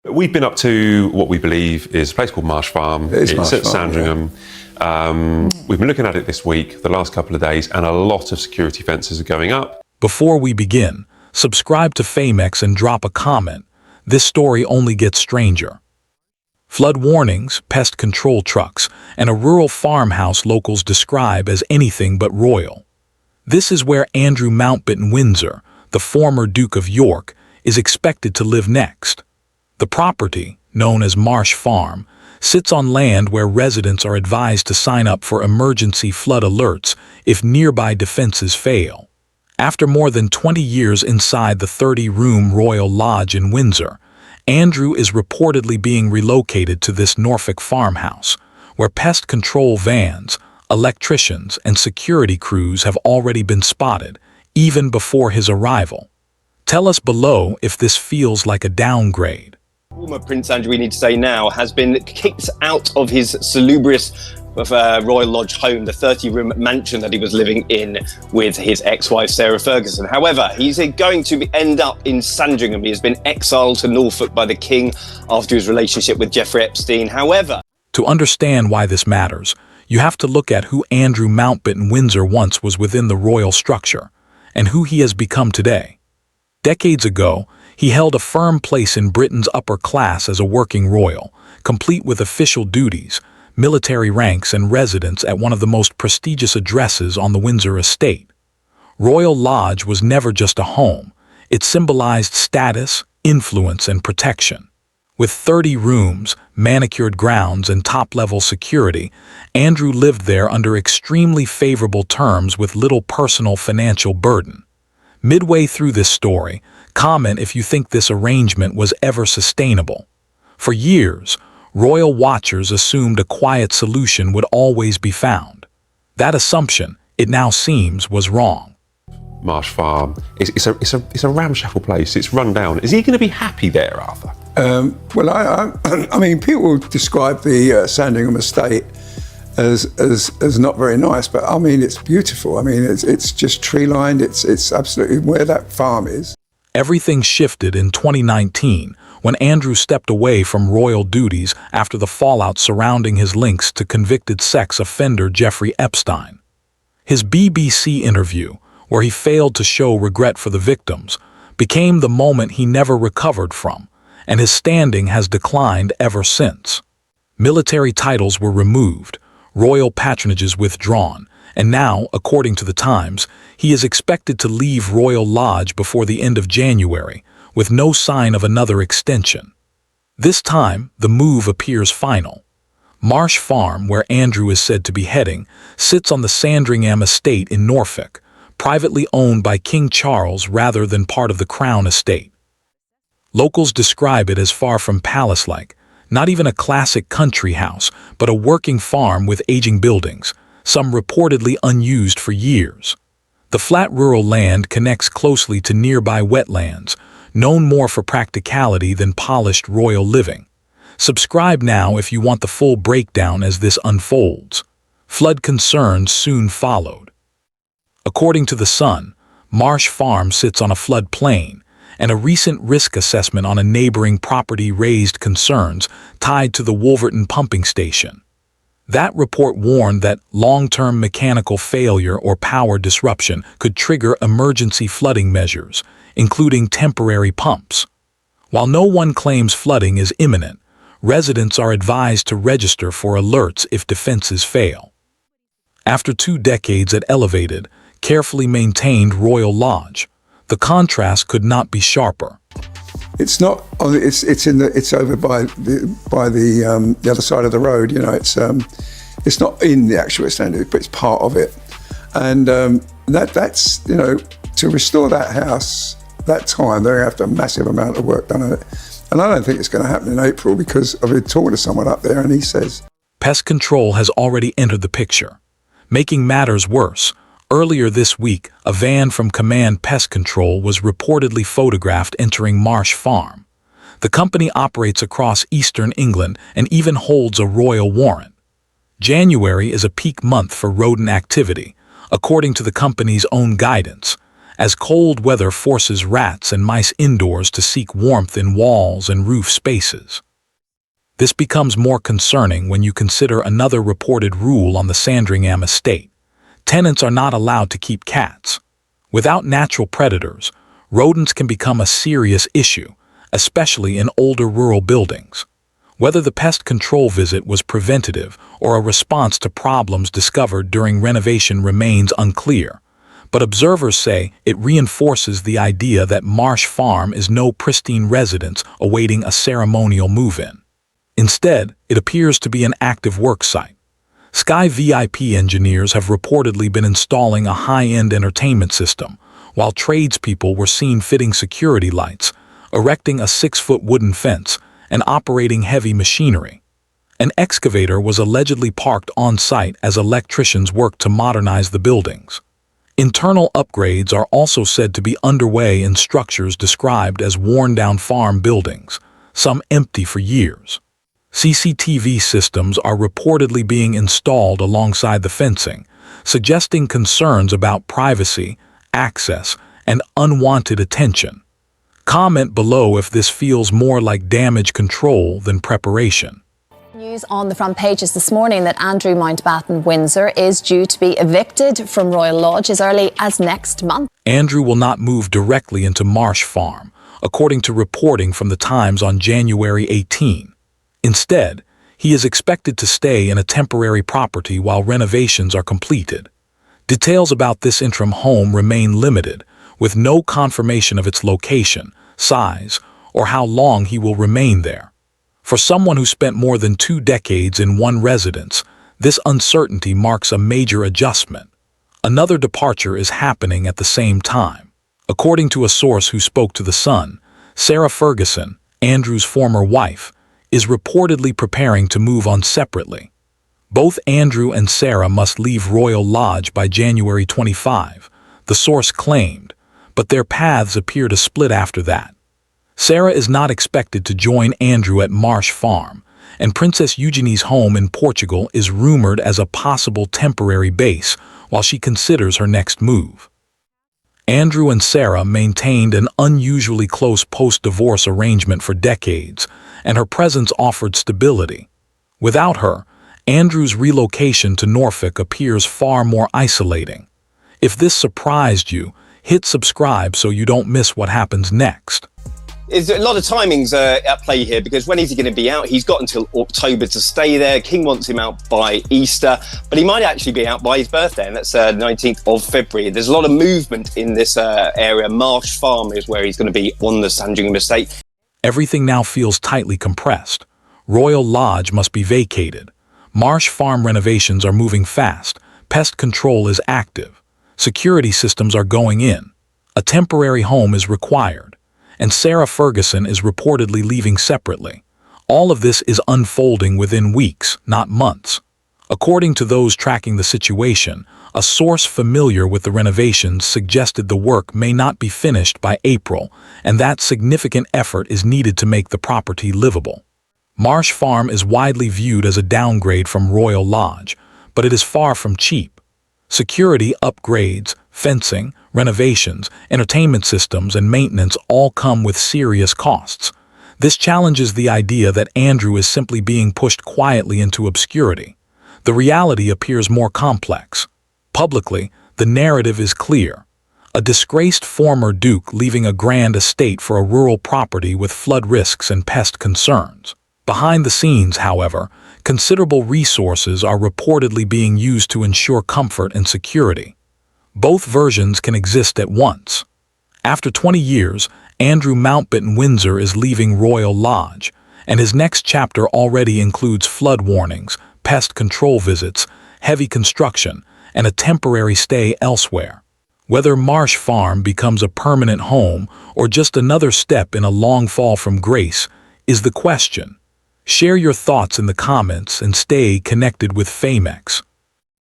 We've been up to what we believe is a place called Marsh Farm. It's at Sandringham. Yeah. We've been looking at it this week, the last couple of days, and a lot of security fences are going up. Before we begin, subscribe to Famex and drop a comment. This story only gets stranger. Flood warnings, pest control trucks, and a rural farmhouse locals describe as anything but royal. This is where Andrew Mountbatten Windsor, the former Duke of York, is expected to live next. The property, known as Marsh Farm, sits on land where residents are advised to sign up for emergency flood alerts if nearby defenses fail. After more than 20 years inside the 30-room Royal Lodge in Windsor, Andrew is reportedly being relocated to this Norfolk farmhouse, where pest control vans, electricians, and security crews have already been spotted, even before his arrival. Tell us below if this feels like a downgrade. Former Prince Andrew, we need to say now, has been kicked out of his salubrious Royal Lodge home, the 30-room mansion that he was living in with his ex-wife Sarah Ferguson. However, he's going to end up in Sandringham. He has been exiled to Norfolk by the King after his relationship with Jeffrey Epstein. However, to understand why this matters, you have to look at who Andrew Mountbatten Windsor once was within the royal structure, and who he has become today. Decades ago, he held a firm place in Britain's upper class as a working royal, complete with official duties, military ranks, and residence at one of the most prestigious addresses on the Windsor estate. Royal Lodge was never just a home. It symbolized status, influence, and protection. With 30 rooms, manicured grounds, and top-level security, Andrew lived there under extremely favorable terms with little personal financial burden. Midway through this story, comment if you think this arrangement was ever sustainable. For years, royal watchers assumed a quiet solution would always be found. That assumption, it now seems, was wrong. Marsh Farm, it's a ramshackle place. It's run down. Is he going to be happy there, Arthur? Well, I mean, people describe the Sandringham estate as not very nice, but I mean, it's beautiful. I mean, it's just tree-lined. It's absolutely where that farm is. Everything shifted in 2019 when Andrew stepped away from royal duties after the fallout surrounding his links to convicted sex offender Jeffrey Epstein. His BBC interview, where he failed to show regret for the victims, became the moment he never recovered from, and his standing has declined ever since. Military titles were removed, royal patronages withdrawn, and now, according to the Times, he is expected to leave Royal Lodge before the end of January, with no sign of another extension. This time, the move appears final. Marsh Farm, where Andrew is said to be heading, sits on the Sandringham estate in Norfolk, privately owned by King Charles rather than part of the Crown estate. Locals describe it as far from palace-like, not even a classic country house, but a working farm with aging buildings, some reportedly unused for years. The flat rural land connects closely to nearby wetlands, known more for practicality than polished royal living. Subscribe now if you want the full breakdown as this unfolds. Flood concerns soon followed. According to The Sun, Marsh Farm sits on a flood plain, and a recent risk assessment on a neighboring property raised concerns tied to the Wolverton pumping station. That report warned that long-term mechanical failure or power disruption could trigger emergency flooding measures, including temporary pumps. While no one claims flooding is imminent, residents are advised to register for alerts if defenses fail. After 2 decades at elevated, carefully maintained Royal Lodge, the contrast could not be sharper. It's not. It's over by the other side of the road. You know, it's not in the actual estate, but it's part of it. And that's you know, to restore that house that time, they have to have a massive amount of work done on it. And I don't think it's going to happen in April because I've been talking to someone up there, and he says pest control has already entered the picture. Making matters worse, earlier this week, a van from Command Pest Control was reportedly photographed entering Marsh Farm. The company operates across eastern England and even holds a royal warrant. January is a peak month for rodent activity, according to the company's own guidance, as cold weather forces rats and mice indoors to seek warmth in walls and roof spaces. This becomes more concerning when you consider another reported rule on the Sandringham estate. Tenants are not allowed to keep cats. Without natural predators, rodents can become a serious issue, especially in older rural buildings. Whether the pest control visit was preventative or a response to problems discovered during renovation remains unclear, but observers say it reinforces the idea that Marsh Farm is no pristine residence awaiting a ceremonial move-in. Instead, it appears to be an active work site. Sky VIP engineers have reportedly been installing a high-end entertainment system, while tradespeople were seen fitting security lights, erecting a 6-foot wooden fence, and operating heavy machinery. An excavator was allegedly parked on-site as electricians worked to modernize the buildings. Internal upgrades are also said to be underway in structures described as worn-down farm buildings, some empty for years. CCTV systems are reportedly being installed alongside the fencing, suggesting concerns about privacy, access, and unwanted attention. Comment below if this feels more like damage control than preparation. News on the front pages this morning that Andrew Mountbatten Windsor is due to be evicted from Royal Lodge as early as next month. Andrew will not move directly into Marsh Farm, according to reporting from the Times on January 18. Instead, he is expected to stay in a temporary property while renovations are completed. Details about this interim home remain limited, with no confirmation of its location, size, or how long he will remain there. For someone who spent more than 2 decades in one residence, this uncertainty marks a major adjustment. Another departure is happening at the same time. According to a source who spoke to The Sun, Sarah Ferguson, Andrew's former wife, is reportedly preparing to move on separately. Both Andrew and Sarah must leave Royal Lodge by January 25, the source claimed, but their paths appear to split after that. Sarah is not expected to join Andrew at Marsh Farm, and Princess Eugenie's home in Portugal is rumored as a possible temporary base while she considers her next move. Andrew and Sarah maintained an unusually close post-divorce arrangement for decades, and her presence offered stability. Without her, Andrew's relocation to Norfolk appears far more isolating. If this surprised you, hit subscribe so you don't miss what happens next. There's a lot of timings at play here, because when is he going to be out? He's got until October to stay there. King wants him out by Easter, but he might actually be out by his birthday, and that's 19th of February. There's a lot of movement in this area. Marsh Farm is where he's going to be on the Sandringham estate. Everything now feels tightly compressed. Royal Lodge must be vacated. Marsh Farm renovations are moving fast. Pest control is active. Security systems are going in. A temporary home is required. And Sarah Ferguson is reportedly leaving separately. All of this is unfolding within weeks, not months. According to those tracking the situation, a source familiar with the renovations suggested the work may not be finished by April, and that significant effort is needed to make the property livable. Marsh Farm is widely viewed as a downgrade from Royal Lodge, but it is far from cheap. Security upgrades, fencing, renovations, entertainment systems, and maintenance all come with serious costs. This challenges the idea that Andrew is simply being pushed quietly into obscurity. The reality appears more complex. Publicly, the narrative is clear. A disgraced former duke leaving a grand estate for a rural property with flood risks and pest concerns. Behind the scenes, however, considerable resources are reportedly being used to ensure comfort and security. Both versions can exist at once. After 20 years, Andrew Mountbatten Windsor is leaving Royal Lodge, and his next chapter already includes flood warnings, pest control visits, heavy construction, and a temporary stay elsewhere. Whether Marsh Farm becomes a permanent home or just another step in a long fall from grace is the question. Share your thoughts in the comments and stay connected with Famex.